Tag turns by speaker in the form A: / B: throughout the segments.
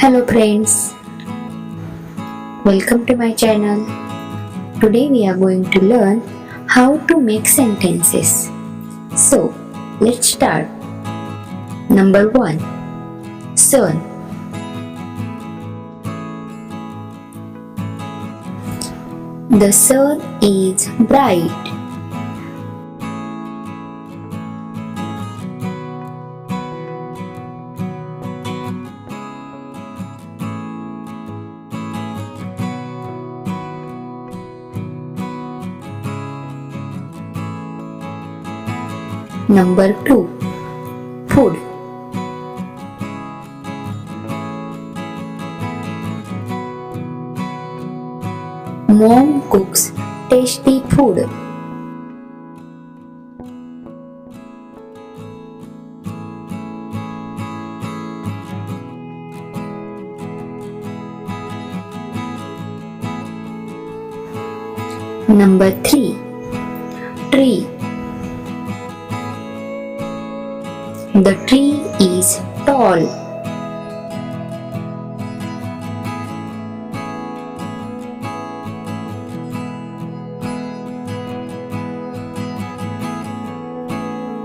A: Hello friends, welcome to my channel. Today we are going to learn how to make sentences. So let's start. Number 1. Sun. The sun is bright. Number 2. Food. Mom cooks tasty food. Number 3. Tree. The tree is tall.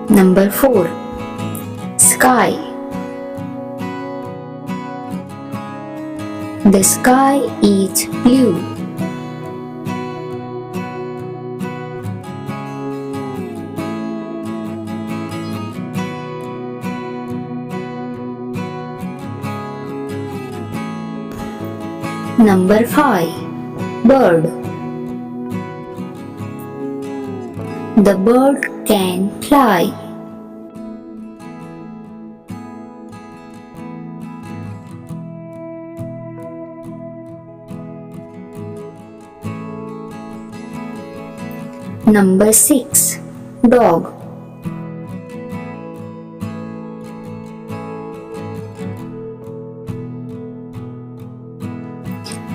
A: Number 4. Sky. The sky is blue. Number 5. Bird. The bird can fly. Number 6. Dog.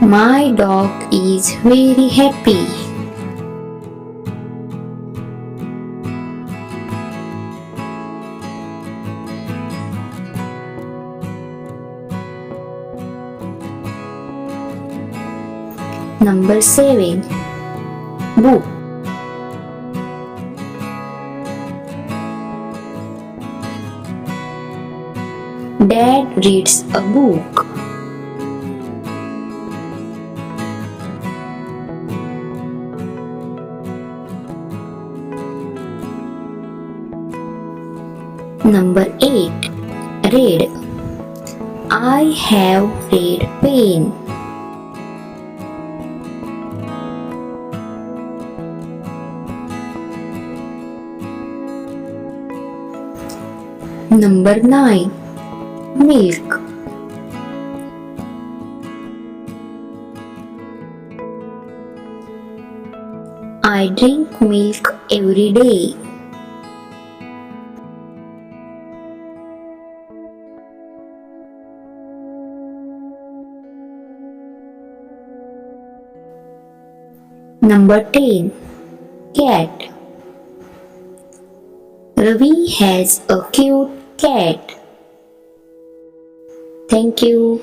A: My dog is very happy. Number 7. Book. Dad reads a book. Number 8. Read. I have red pen. Number 9. Milk. I drink milk every day. Number 10. Cat. Ravi has a cute cat. Thank you.